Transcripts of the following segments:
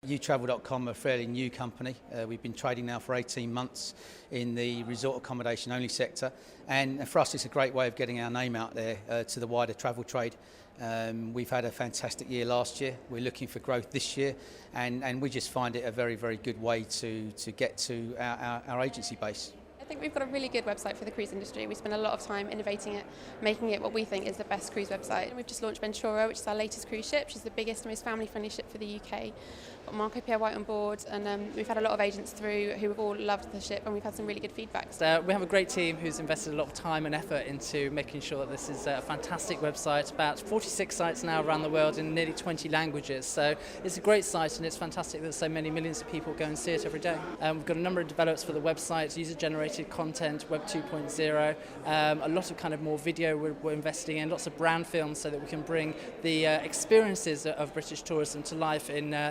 TravelMole are a fairly new company. We've been trading now for 18 months in the resort accommodation only sector, and for us it's a great way of getting our name out there to the wider travel trade. We've had a fantastic year last year. We're looking for growth this year, and we just find it a very, very good way to get to our agency base. I think we've got a really good website for the cruise industry. We spend a lot of time innovating it, making it what we think is the best cruise website. We've just launched Ventura, which is our latest cruise ship. She's the biggest and most family-friendly ship for the UK. Got Marco Pierre White on board, and we've had a lot of agents through who have all loved the ship, and we've had some really good feedback. We have a great team who's invested a lot of time and effort into making sure that this is a fantastic website. About 46 sites now around the world in nearly 20 languages. So it's a great site, and it's fantastic that so many millions of people go and see it every day. We've got a number of developers for the website, user-generated content, Web 2.0, a lot of kind of more video we're investing in, lots of brand films so that we can bring the experiences of British tourism to life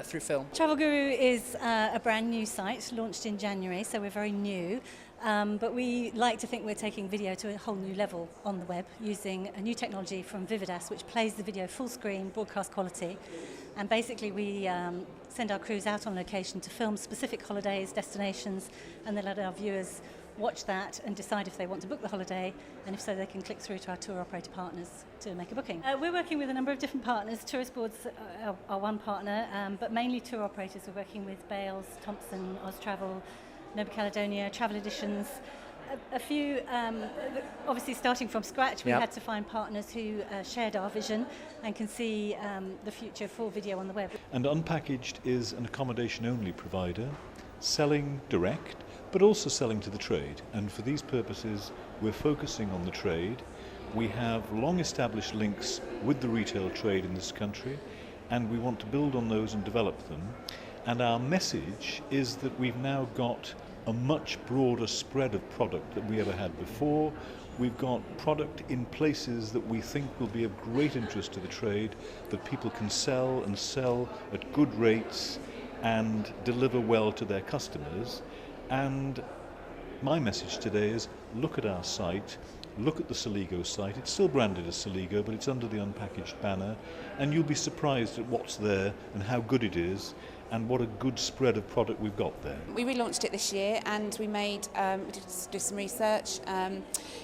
through film. Travel Guru is a brand new site, launched in January, so we're very new. But we like to think we're taking video to a whole new level on the web using a new technology from Vividas, which plays the video full screen, broadcast quality. And basically we send our crews out on location to film specific holidays, destinations, and then let our viewers watch that and decide if they want to book the holiday, and if so they can click through to our tour operator partners to make a booking. We're working with a number of different partners. Tourist boards are one partner, but mainly tour operators. We're working with Bales, Thompson, Austravel, Nova Caledonia, Travel Editions. A few, obviously starting from scratch, we had to find partners who shared our vision and can see the future for video on the web. And Unpackaged is an accommodation-only provider, selling direct, but also selling to the trade. And for these purposes, we're focusing on the trade. We have long-established links with the retail trade in this country, and we want to build on those and develop them. And our message is that we've now got a much broader spread of product than we ever had before. We've got product in places that we think will be of great interest to the trade, that people can sell and sell at good rates and deliver well to their customers. And my message today is look at our site, look at the Celigo site. It's still branded as Celigo, but it's under the Unpackaged banner, and you'll be surprised at what's there and how good it is, and what a good spread of product we've got there. We relaunched it this year, and we did some research.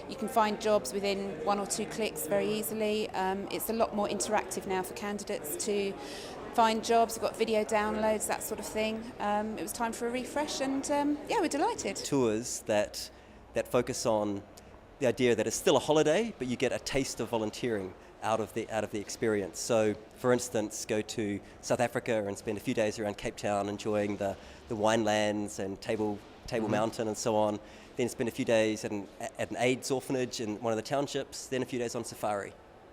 You can find jobs within 1 or 2 clicks very easily. It's a lot more interactive now for candidates to find jobs. We've got video downloads, that sort of thing. It was time for a refresh, and yeah, we're delighted. Tours that focus on the idea that it's still a holiday, but you get a taste of volunteering out of the experience. So, for instance, go to South Africa and spend a few days around Cape Town enjoying the winelands and Table Mountain and so on. Then spend a few days at an AIDS orphanage in one of the townships. Then a few days on safari.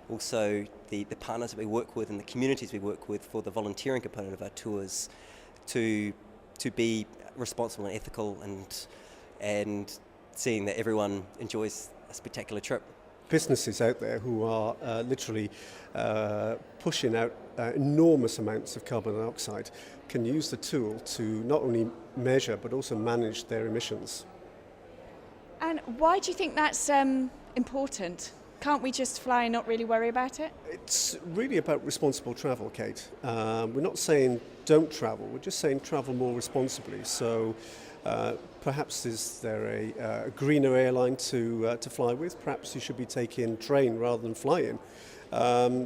Also, the partners that we work with and the communities we work with for the volunteering component of our tours to be responsible and ethical and seeing that everyone enjoys a spectacular trip. Businesses out there who are literally pushing out enormous amounts of carbon dioxide can use the tool to not only measure but also manage their emissions. And why do you think that's important? Can't we just fly and not really worry about it? It's really about responsible travel, Kate. We're not saying don't travel, we're just saying travel more responsibly. So perhaps is there a greener airline to fly with? Perhaps you should be taking train rather than flying.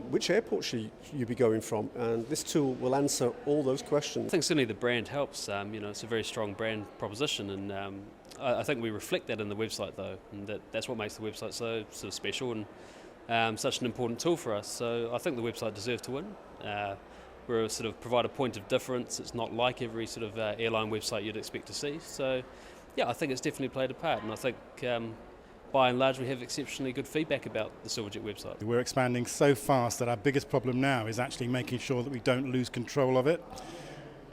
Which airport should you be going from? And this tool will answer all those questions. I think certainly the brand helps. It's a very strong brand proposition, and I think we reflect that in the website, though, and that's what makes the website so sort of special and such an important tool for us. So I think the website deserves to win. We sort of provide a point of difference. It's not like every sort of airline website you'd expect to see. So yeah, I think it's definitely played a part, and I think by and large we have exceptionally good feedback about the Silverjet website. We're expanding so fast that our biggest problem now is actually making sure that we don't lose control of it.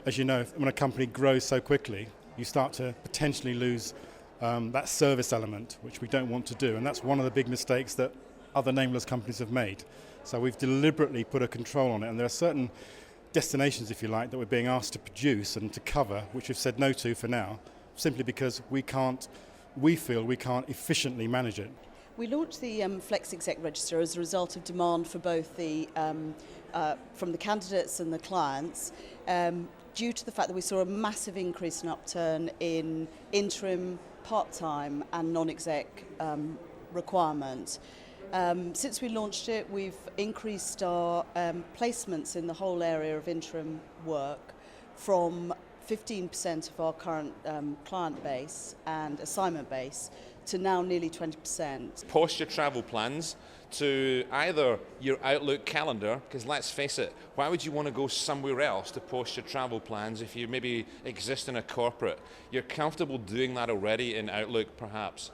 As you know, when a company grows so quickly, you start to potentially lose that service element, which we don't want to do, and that's one of the big mistakes that other nameless companies have made. So we've deliberately put a control on it, and there are certain destinations, if you like, that we're being asked to produce and to cover, which we've said no to for now, simply because we feel we can't efficiently manage it. We launched the Flex Exec Register as a result of demand for both from the candidates and the clients due to the fact that we saw a massive increase in upturn in interim, part-time and non-exec requirements. Since we launched it, we've increased our placements in the whole area of interim work from 15% of our current client base and assignment base to now nearly 20%. Post your travel plans to either your Outlook calendar, because let's face it, why would you want to go somewhere else to post your travel plans if you maybe exist in a corporate? You're comfortable doing that already in Outlook perhaps.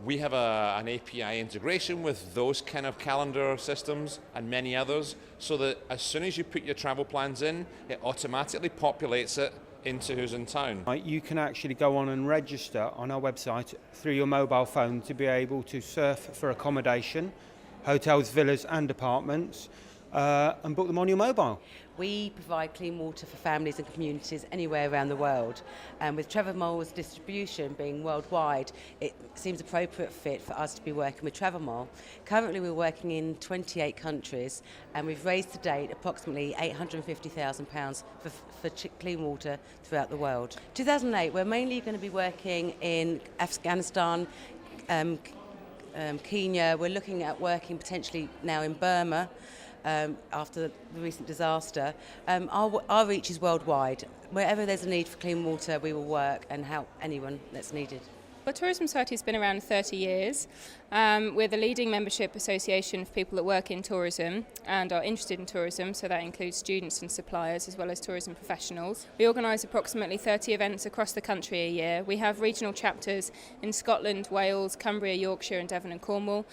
We have an API integration with those kind of calendar systems and many others, so that as soon as you put your travel plans in, it automatically populates it into who's in town. You can actually go on and register on our website through your mobile phone to be able to surf for accommodation, hotels, villas and apartments, and book them on your mobile. We provide clean water for families and communities anywhere around the world, and with TravelMole's distribution being worldwide, it seems appropriate fit for us to be working with TravelMole. Currently we're working in 28 countries, and we've raised to date approximately £850,000 for clean water throughout the world. 2008 we're mainly going to be working in Afghanistan, Kenya. We're looking at working potentially now in Burma after the recent disaster. Our reach is worldwide. Wherever there's a need for clean water, we will work and help anyone that's needed. Well, Tourism Society has been around 30 years. We're the leading membership association for people that work in tourism and are interested in tourism, so that includes students and suppliers as well as tourism professionals. We organise approximately 30 events across the country a year. We have regional chapters in Scotland, Wales, Cumbria, Yorkshire and Devon and Cornwall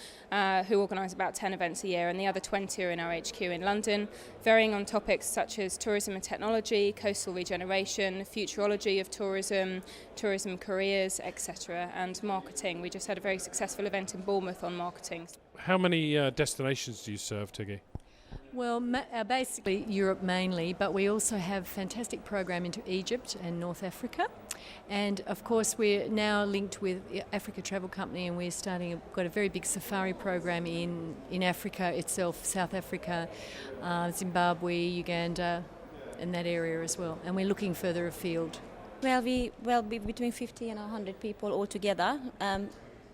who organise about 10 events a year, and the other 20 are in our HQ in London, varying on topics such as tourism and technology, coastal regeneration, futurology of tourism, tourism careers, etc. and marketing. We just had a very successful event in Bournemouth on marketing. How many destinations do you serve, Tiggy? Well, basically Europe mainly, but we also have a fantastic program into Egypt and North Africa. And of course we're now linked with Africa Travel Company, and we're got a very big safari program in Africa itself, South Africa, Zimbabwe, Uganda, and that area as well. And we're looking further afield. Well, we'll be between 50 and 100 people altogether.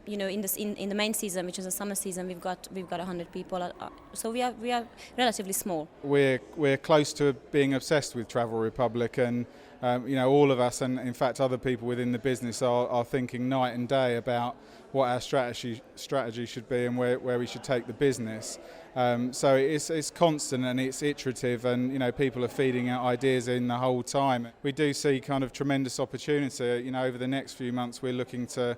In the main season, which is the summer season, we've got 100 people. So we are relatively small. We're close to being obsessed with Travel Republic, and all of us, and in fact other people within the business are thinking night and day about what our strategy should be and where we should take the business. So it's constant and it's iterative, and people are feeding out ideas in the whole time. We do see kind of tremendous opportunity. Over the next few months we're looking to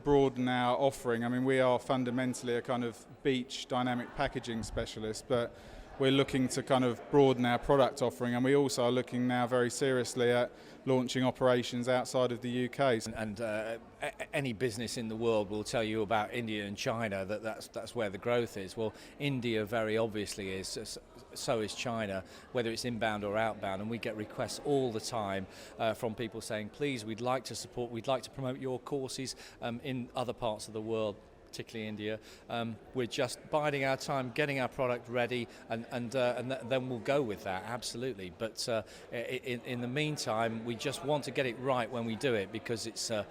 broaden our offering. I mean, we are fundamentally a kind of beach dynamic packaging specialist, but we're looking to kind of broaden our product offering, and we also are looking now very seriously at launching operations outside of the UK. And any business in the world will tell you about India and China, that's where the growth is. Well, India very obviously is, so is China, whether it's inbound or outbound, and we get requests all the time from people saying, please, we'd like to promote your courses in other parts of the world, particularly India. We're just biding our time, getting our product ready, and then we'll go with that, absolutely. But in the meantime, we just want to get it right when we do it, because it's a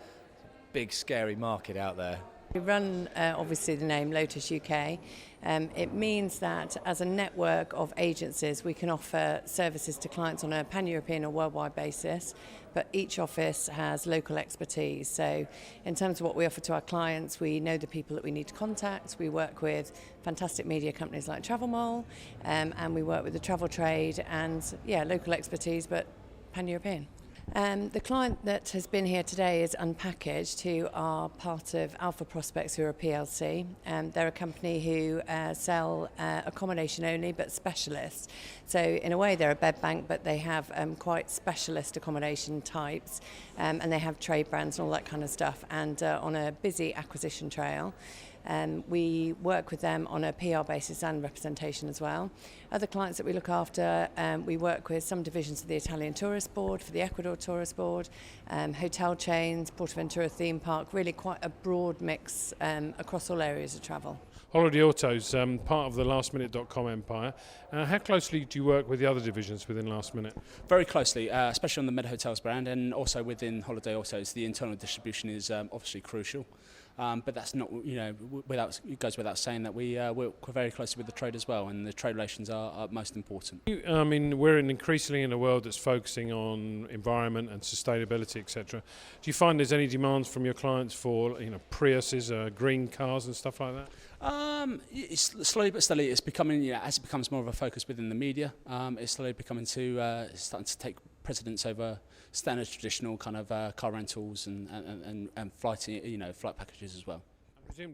big, scary market out there. We run, obviously, the name Lotus UK. It means that as a network of agencies, we can offer services to clients on a pan-European or worldwide basis, but each office has local expertise. So in terms of what we offer to our clients, we know the people that we need to contact. We work with fantastic media companies like TravelMole, and we work with the travel trade, and local expertise, but pan-European. The client that has been here today is Unpackaged, who are part of Alpha Prospects, who are a PLC. They're a company who sell accommodation only, but specialists. So in a way they're a bed bank, but they have quite specialist accommodation types, and they have trade brands and all that kind of stuff, and on a busy acquisition trail. We work with them on a PR basis and representation as well. Other clients that we look after, we work with some divisions of the Italian Tourist Board, for the Ecuador Tourist Board, hotel chains, Portaventura theme park, really quite a broad mix across all areas of travel. Holiday Autos, part of the lastminute.com empire. How closely do you work with the other divisions within Last Minute? Very closely, especially on the Med Hotels brand, and also within Holiday Autos. The internal distribution is obviously crucial, but that's not, it goes without saying that we work very closely with the trade as well, and the trade relations are most important. I mean, we're increasingly in a world that's focusing on environment and sustainability, etc. Do you find there's any demands from your clients for, Priuses, green cars and stuff like that? It's slowly but steadily, it's becoming, as it becomes more of a focus within the media, it's slowly becoming starting to take precedence over standard traditional kind of car rentals and flight, flight packages as well. Presumably